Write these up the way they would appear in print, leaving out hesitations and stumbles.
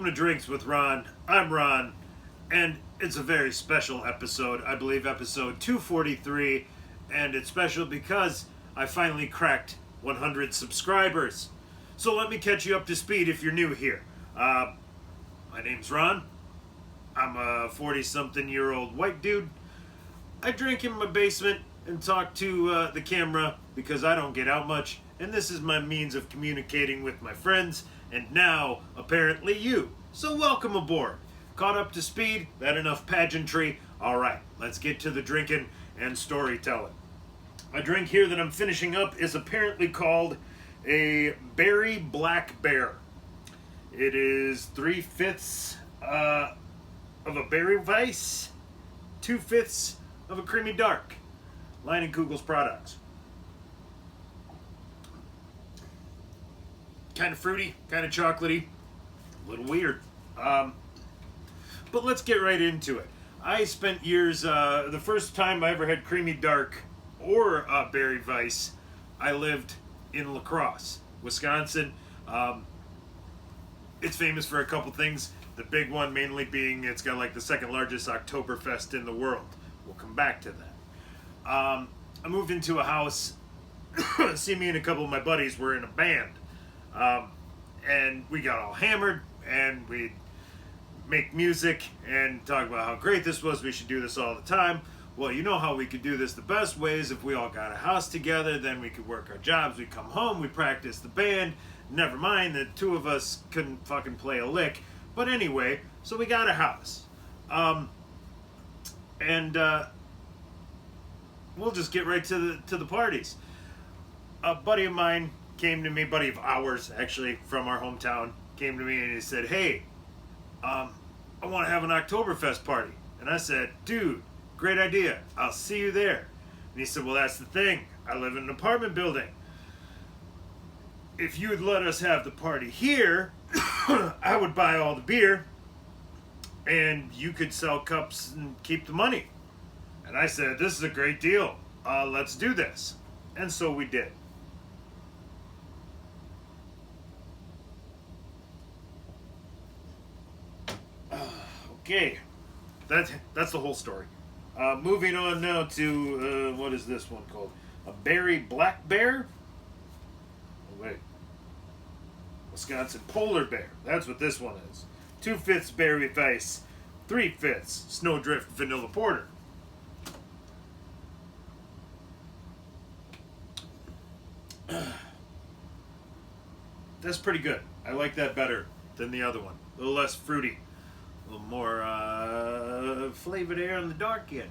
to Drinks with Ron. I'm Ron, and it's a very special episode. I believe episode 243, and it's special because I finally cracked 100 subscribers. So let me catch you up to speed if you're new here. My name's Ron. I'm a 40-something-year-old white dude. I drink in my basement and talk to the camera because I don't get out much, and this is my means of communicating with my friends, and now, apparently you. So welcome aboard. Caught up to speed? That enough pageantry? Alright, let's get to the drinking and storytelling. A drink here that I'm finishing up is apparently called a Berry Black Bear. It is 3/5 of a Berry Weiss, 2/5 of a Creamy Dark. Leinenkugel's products. Kind of fruity, kind of chocolatey, a little weird. But let's get right into it. I spent years, the first time I ever had Creamy Dark or Berry Weiss, I lived in La Crosse, Wisconsin. It's famous for a couple things. The big one mainly being it's got like the second largest Oktoberfest in the world. We'll come back to that. I moved into a house. See, me and a couple of my buddies were in a band. And we got all hammered and we'd make music and talk about how great this was. We should do this all the time. Well, you know how we could do this the best way is if we all got a house together, then we could work our jobs. We'd come home, we'd practice the band. Never mind that two of us couldn't fucking play a lick. But anyway, so we got a house. We'll just get right to the parties. A buddy of mine came to me, buddy of ours actually, from our hometown, came to me and he said, hey, I want to have an Oktoberfest party. And I said, dude, great idea. I'll see you there. And he said, well, that's the thing. I live in an apartment building. If you would let us have the party here, I would buy all the beer and you could sell cups and keep the money. And I said, this is a great deal. Let's do this. And so we did. Okay, that's the whole story. Moving on now to, what is this one called? A Berry Black Bear? Oh, wait. Wisconsin Polar Bear. That's what this one is. 2/5 Berry Weiss, 3/5 Snowdrift Vanilla Porter. That's pretty good. I like that better than the other one. A little less fruity. A little more flavored air on the dark end.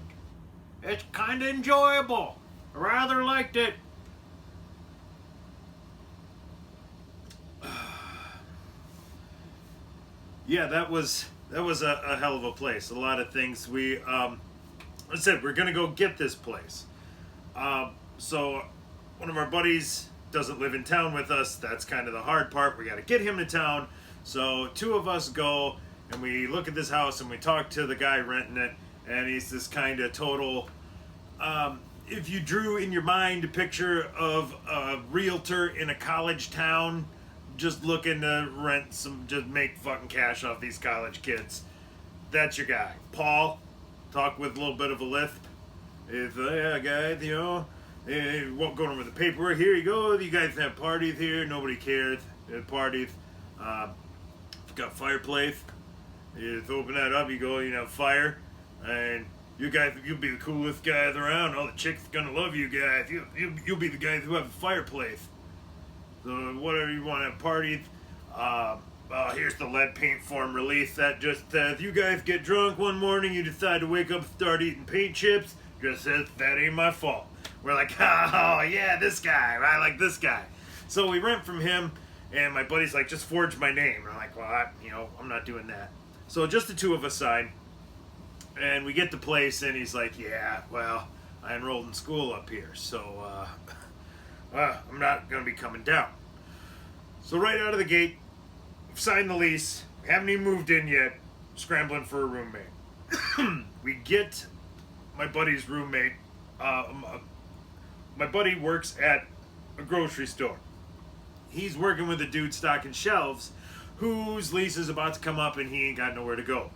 It's kind of enjoyable. I rather liked it. Yeah, that was a hell of a place. A lot of things. We I said we're gonna go get this place. So one of our buddies doesn't live in town with us. That's kind of the hard part. We got to get him to town. So two of us go. And we look at this house and we talk to the guy renting it, and he's this kind of total, if you drew in your mind a picture of a realtor in a college town just looking to rent just make fucking cash off these college kids, that's your guy. Paul, talk with a little bit of a lisp. If, yeah, guys, you know, won't go over the paperwork. Here you go. You guys have parties here. Nobody cares. Parties. Got fireplace. You just open that up, you go, you know, fire, and you guys, you'll be the coolest guys around. All the chicks are gonna love you guys. You'll be the guys who have a fireplace. So whatever you want to have parties. Here's the lead paint form release that just says, you guys get drunk one morning, you decide to wake up and start eating paint chips. Just says, that ain't my fault. We're like, oh yeah, this guy, I like this guy. So we rent from him, and my buddy's like, just forge my name. And I'm like, well, I'm not doing that. So just the two of us sign, and we get the place, and he's like, yeah, well, I enrolled in school up here, so I'm not going to be coming down. So right out of the gate, we've signed the lease, we haven't even moved in yet, scrambling for a roommate. We get my buddy's roommate. My buddy works at a grocery store. He's working with a dude stocking shelves whose lease is about to come up and he ain't got nowhere to go.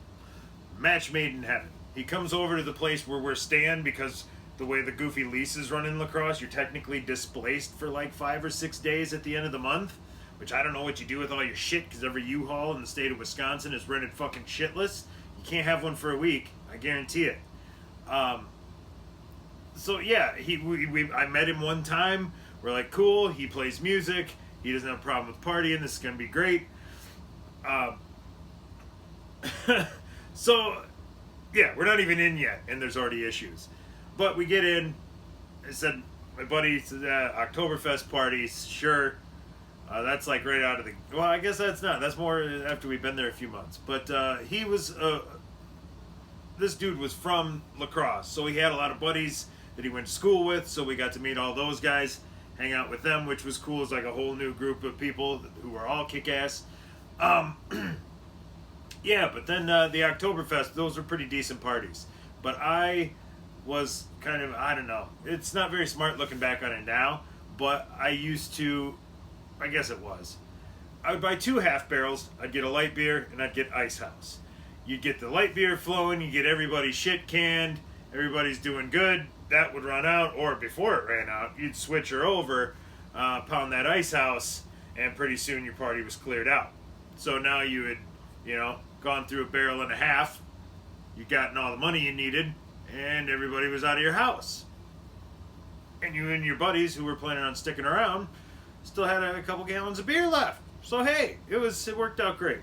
Match made in heaven. He comes over to the place where we're staying because the way the goofy leases run in La Crosse, you're technically displaced for like 5 or 6 days at the end of the month, which I don't know what you do with all your shit because every U-Haul in the state of Wisconsin is rented fucking shitless. You can't have one for a week, I guarantee it. So yeah, I met him one time. We're like, cool. He plays music. He doesn't have a problem with partying. This is gonna be great. So yeah, we're not even in yet, and there's already issues. But we get in. I said, my buddy said, Oktoberfest parties, sure. That's like right out of the. Well, I guess that's not. That's more after we've been there a few months. But he was. This dude was from La Crosse, so he had a lot of buddies that he went to school with. So we got to meet all those guys, hang out with them, which was cool. It's like a whole new group of people who were all kick-ass. Yeah, but then the Oktoberfest, those were pretty decent parties. But I was kind of, I don't know. It's not very smart looking back on it now, but I used to, I guess it was. I would buy 2 half barrels. I'd get a light beer and I'd get Ice House. You'd get the light beer flowing, you get everybody shit canned, everybody's doing good. That would run out, or before it ran out, you'd switch her over, pound that Ice House, and pretty soon your party was cleared out. So now you had, gone through a barrel and a half, you'd gotten all the money you needed, and everybody was out of your house. And you and your buddies who were planning on sticking around still had a couple gallons of beer left. So hey, it worked out great.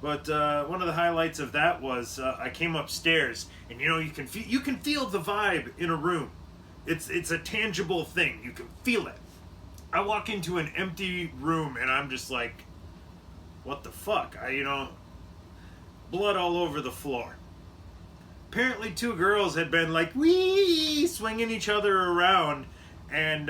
But one of the highlights of that was I came upstairs, and you can feel the vibe in a room. It's a tangible thing. You can feel it. I walk into an empty room, and I'm just like, what the fuck? Blood all over the floor. Apparently 2 girls had been like, wee, swinging each other around, and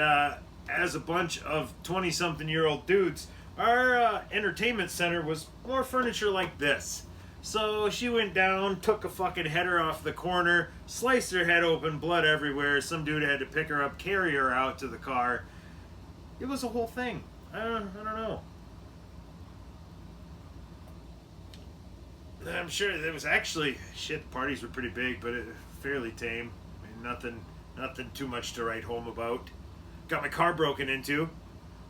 as a bunch of 20-something-year-old dudes, our entertainment center was more furniture like this. So she went down, took a fucking header off the corner, sliced her head open, blood everywhere. Some dude had to pick her up, carry her out to the car. It was a whole thing. I don't know. I'm sure it was actually, the parties were pretty big, but fairly tame. I mean, nothing too much to write home about. Got my car broken into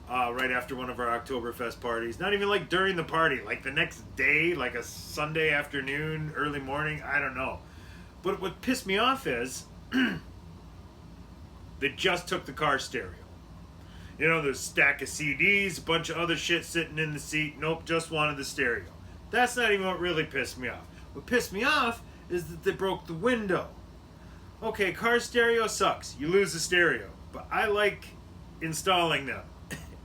right after one of our Oktoberfest parties. Not even like during the party, like the next day, like a Sunday afternoon, early morning, I don't know. But what pissed me off is they just took the car stereo. There's a stack of CDs, a bunch of other shit sitting in the seat. Nope, just wanted the stereo. That's not even what really pissed me off. What pissed me off is that they broke the window. Okay, car stereo sucks. You lose the stereo. But I like installing them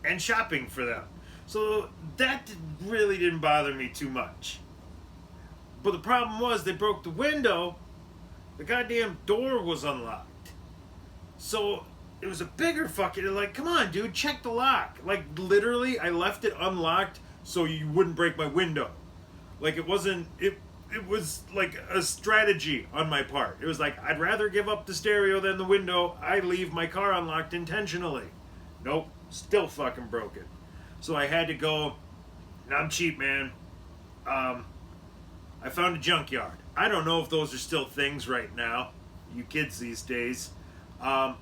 and shopping for them. So that really didn't bother me too much. But the problem was they broke the window. The goddamn door was unlocked. So it was a bigger fucking, like, come on, dude, check the lock. Like, literally, I left it unlocked so you wouldn't break my window. Like, it wasn't, it was like a strategy on my part. It was like, I'd rather give up the stereo than the window. I leave my car unlocked intentionally. Nope, still fucking broke it. So I had to go, and I'm cheap, man. I found a junkyard. I don't know if those are still things right now, you kids these days. But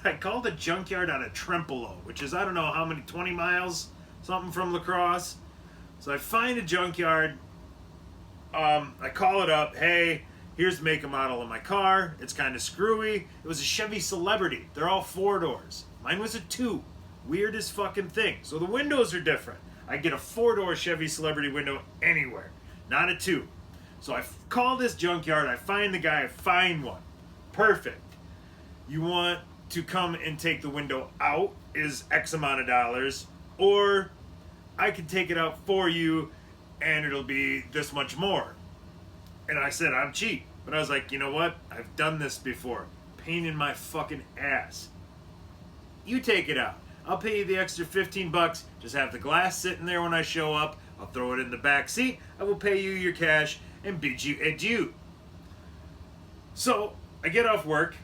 I called a junkyard out of Trempealeau, which is, I don't know how many, 20 miles, something from La Crosse. So I find a junkyard. I call it up. Hey, here's the make and model of my car. It's kind of screwy. It was a Chevy Celebrity. They're all 4 doors. Mine was a 2. Weirdest fucking thing. So the windows are different. I get a 4-door Chevy Celebrity window anywhere, not a 2. So I call this junkyard. I find the guy. I find one. Perfect. You want to come and take the window out is X amount of dollars, or I can take it out for you and it'll be this much more. And I said, I'm cheap. But I was like, you know what? I've done this before. Pain in my fucking ass. You take it out. I'll pay you the extra $15. Just have the glass sitting there when I show up. I'll throw it in the back seat. I will pay you your cash and bid you adieu. So I get off work.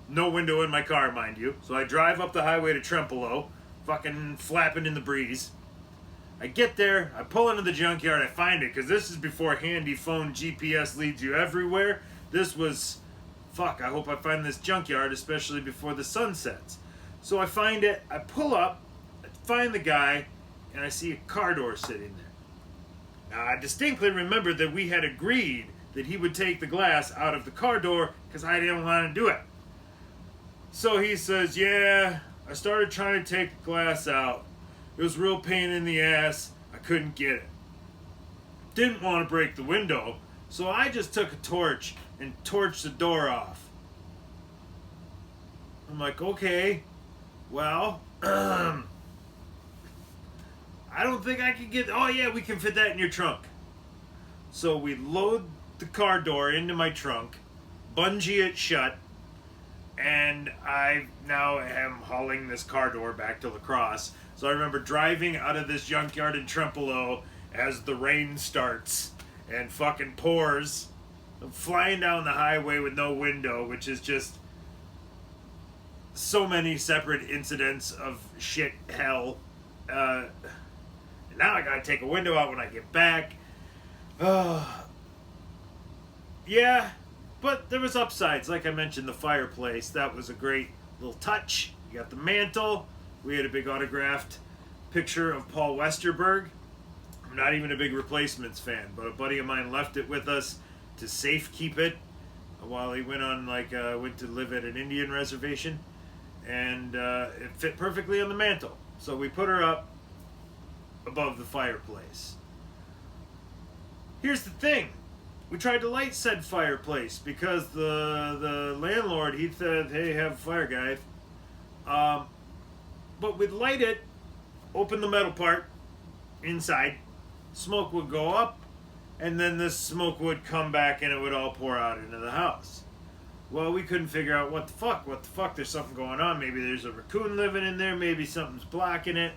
No window in my car, mind you. So I drive up the highway to Trempealeau, fucking flapping in the breeze. I get there, I pull into the junkyard, I find it, because this is before handy phone GPS leads you everywhere. This was, fuck, I hope I find this junkyard, especially before the sun sets. So I find it, I pull up, I find the guy, and I see a car door sitting there. Now, I distinctly remember that we had agreed that he would take the glass out of the car door because I didn't want to do it. So he says, yeah, I started trying to take the glass out. It was a real pain in the ass. I couldn't get it. Didn't want to break the window, so I just took a torch and torched the door off. I'm like, okay, well, I don't think I can get, oh yeah, we can fit that in your trunk. So we load the car door into my trunk, bungee it shut, and I now am hauling this car door back to La Crosse. So I remember driving out of this junkyard in Trempealeau as the rain starts and fucking pours. I'm flying down the highway with no window, which is just so many separate incidents of shit hell. Now I gotta take a window out when I get back. Yeah, but there was upsides. Like I mentioned, the fireplace. That was a great little touch. You got the mantle. We had a big autographed picture of Paul Westerberg. I'm not even a big Replacements fan, but a buddy of mine left it with us to safekeep it while he went on, went to live at an Indian reservation. And it fit perfectly on the mantle. So we put her up above the fireplace. Here's the thing. We tried to light said fireplace because the landlord, he said, hey, have a fire, guys. But we'd light it, open the metal part inside, smoke would go up, and then the smoke would come back and it would all pour out into the house. Well, we couldn't figure out what the fuck, there's something going on. Maybe there's a raccoon living in there, maybe something's blocking it.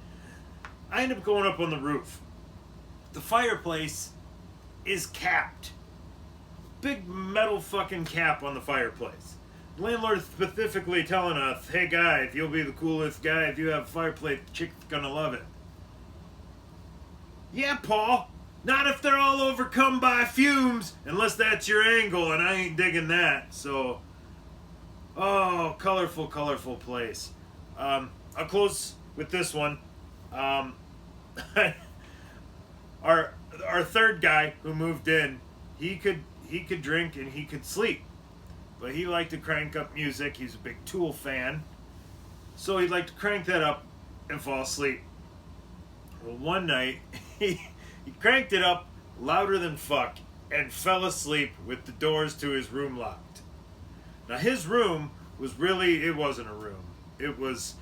I ended up going up on the roof. The fireplace is capped. Big metal fucking cap on the fireplace. The landlord is specifically telling us, hey guy, if you'll be the coolest guy, if you have a fireplace, the chick's gonna love it. Yeah, Paul. Not if they're all overcome by fumes, unless that's your angle, and I ain't digging that. So, oh, colorful, colorful place. I'll close with this one. Our third guy who moved in, he could drink and he could sleep, but he liked to crank up music. He's a big Tool fan, so he'd like to crank that up and fall asleep. Well, one night he cranked it up louder than fuck and fell asleep with the doors to his room locked. Now his room was really, it wasn't a room. It was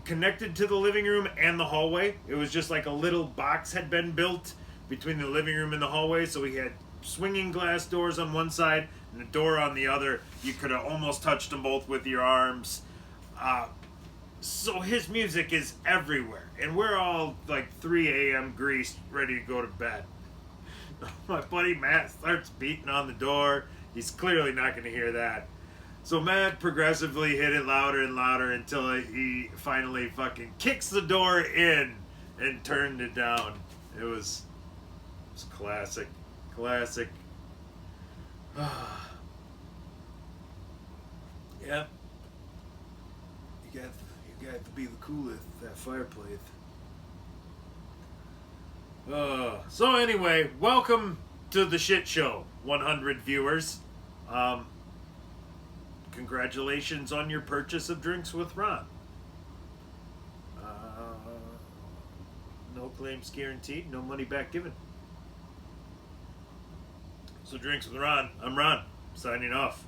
connected to the living room and the hallway. It was just like a little box had been built between the living room and the hallway, so he had swinging glass doors on one side and a door on the other. You could have almost touched them both with your arms. So his music is everywhere, and we're all like 3 a.m. greased, ready to go to bed. My buddy Matt starts beating on the door. He's clearly not going to hear that. So Matt progressively hit it louder and louder until he finally fucking kicks the door in and turned it down. It was classic. Classic. Yeah. You got to be the coolest, that fireplace. So anyway, welcome to the shit show, 100 viewers. Congratulations on your purchase of Drinks with Ron. No claims guaranteed, no money back given. So Drinks with Ron, I'm Ron, signing off.